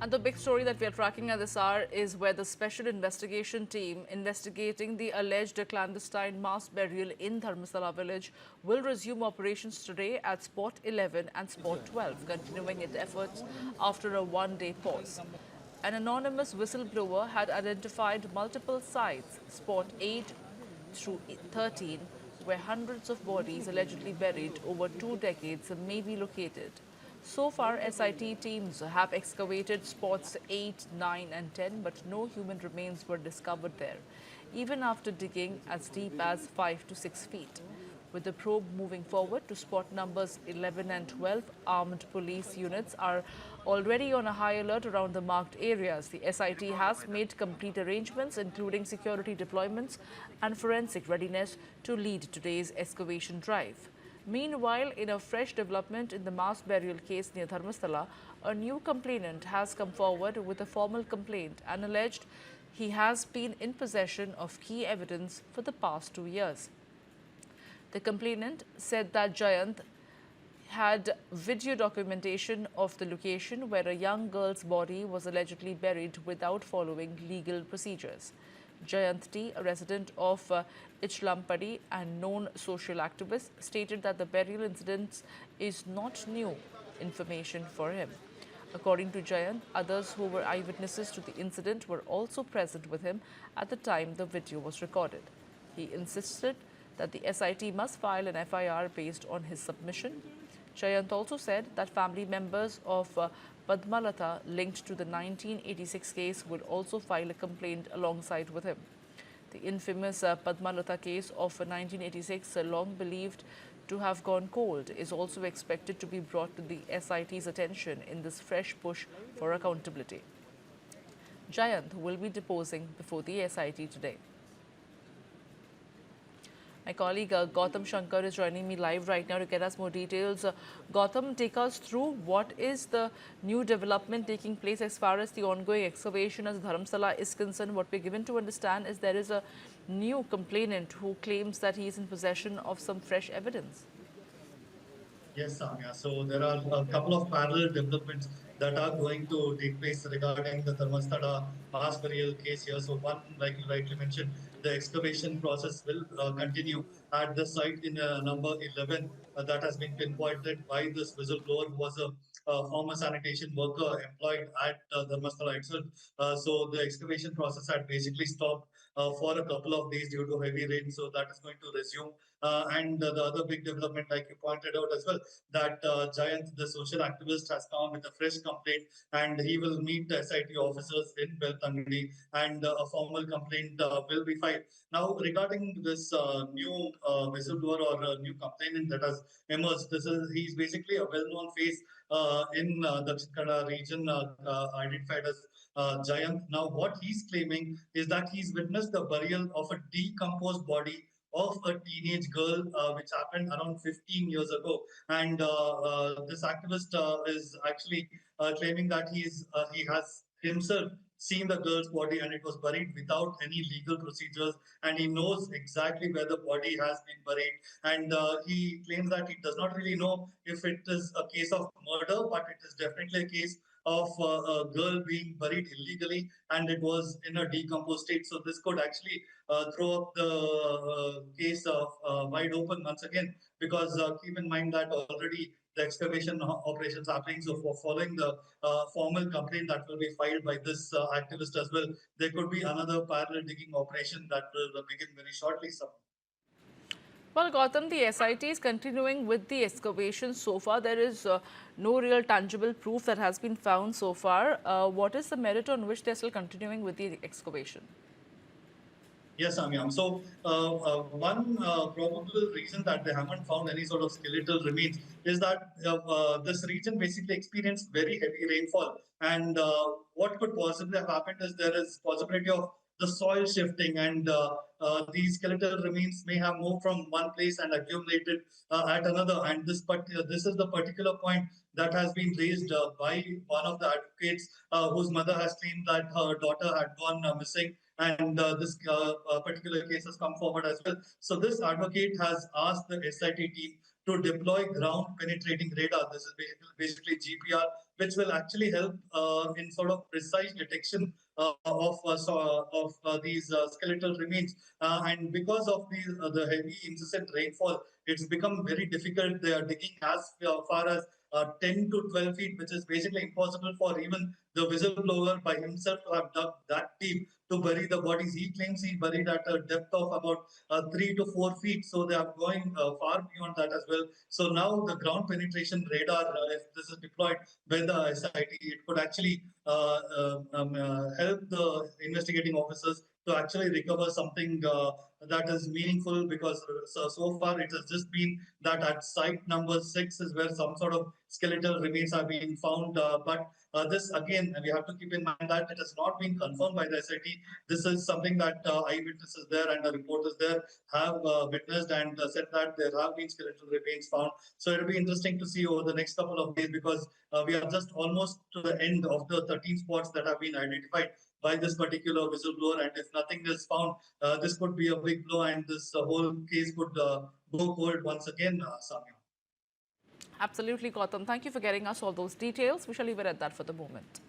And the big story that we are tracking at this hour is where the special investigation team investigating the alleged clandestine mass burial in Dharmasthala village will resume operations today at Spot 11 and Spot 12, continuing its efforts after a one-day pause. An anonymous whistleblower had identified multiple sites, Spot 8 through 13, where hundreds of bodies allegedly buried over 2 decades may be located. So far, SIT teams have excavated spots 8, 9 and 10, but no human remains were discovered there, even after digging as deep as 5 to 6 feet. With the probe moving forward to spot numbers 11 and 12, armed police units are already on a high alert around the marked areas. The SIT has made complete arrangements, including security deployments and forensic readiness to lead today's excavation drive. Meanwhile, in a fresh development in the mass burial case near Dharmasthala, a new complainant has come forward with a formal complaint and alleged he has been in possession of key evidence for the past 2 years. The complainant said that Jayant had video documentation of the location where a young girl's body was allegedly buried without following legal procedures. Jayant T, a resident of Ichlampadi and known social activist, stated that the burial incident is not new information for him. According to Jayant, others who were eyewitnesses to the incident were also present with him at the time the video was recorded. He insisted that the SIT must file an FIR based on his submission. Jayant also said that family members of Padmalatha linked to the 1986 case would also file a complaint alongside with him. The infamous Padmalatha case of 1986, long believed to have gone cold, is also expected to be brought to the SIT's attention in this fresh push for accountability. Jayant will be deposing before the SIT today. My colleague Gautam Shankar is joining me live right now to get us more details. Gautam, take us through what is the new development taking place as far as the ongoing excavation as Dharmasthala is concerned. What we're given to understand is there is a new complainant who claims that he is in possession of some fresh evidence. Yes, Samya. So there are a couple of parallel developments that are going to take place regarding the Dharmasthala mass burial case here. So one, like you rightly mentioned, the excavation process will continue at the site in number 11 that has been pinpointed by this whistleblower who was a former sanitation worker employed at Dharmasthala itself. So the excavation process had basically stopped for a couple of days due to heavy rain. So that is going to resume. And the other big development, like you pointed out as well, that Jayant, the social activist, has come with a fresh complaint and he will meet the SIT officers in Beltangadi and a formal complaint will be filed. Now, regarding this new whistleblower or new complainant that has emerged, he's basically a well-known face in the Kannada region identified as Jayant. Now, what he's claiming is that he's witnessed the burial of a decomposed body of a teenage girl, which happened around 15 years ago. And this activist is actually claiming that he has himself seen the girl's body and it was buried without any legal procedures, and he knows exactly where the body has been buried. And he claims that he does not really know if it is a case of murder, but it is definitely a case of a girl being buried illegally and it was in a decomposed state. So this could actually throw up the case of wide open once again, because keep in mind that already the excavation operations are happening. So for following the formal complaint that will be filed by this activist as well, there could be another parallel digging operation that will begin very shortly. Well, Gautam, the SIT is continuing with the excavation so far. There is no real tangible proof that has been found so far. What is the merit on which they're still continuing with the excavation? Yes, Amyam. So, one probable reason that they haven't found any sort of skeletal remains is that this region basically experienced very heavy rainfall. And what could possibly have happened is there is possibility of the soil shifting, and these skeletal remains may have moved from one place and accumulated at another. And this is the particular point that has been raised by one of the advocates whose mother has claimed that her daughter had gone missing, and this particular case has come forward as well. So this advocate has asked the SIT team to deploy ground penetrating radar. This is basically GPR, which will actually help in sort of precise detection of these skeletal remains. And because of the heavy incessant rainfall, it's become very difficult. They are digging as far as 10 to 12 feet, which is basically impossible for even the whistleblower by himself to have dug that deep to bury the bodies. He claims he buried at a depth of about 3 to 4 feet. So they are going far beyond that as well. So now the ground penetration radar, if this is deployed by the SIT, it could actually help the investigating officers to actually recover something that is meaningful, because so far it has just been that at site number 6 is where some sort of skeletal remains are being found. But this again, we have to keep in mind that it has not been confirmed by the SIT. This is something that eyewitnesses there and the reporters there have witnessed and said that there have been skeletal remains found. So it'll be interesting to see over the next couple of days, because we are just almost to the end of the 13 spots that have been identified by this particular whistleblower. And if nothing is found, this could be a big blow, and this whole case could go cold once again, Samya. Absolutely, Gautam. Thank you for getting us all those details. We shall leave it at that for the moment.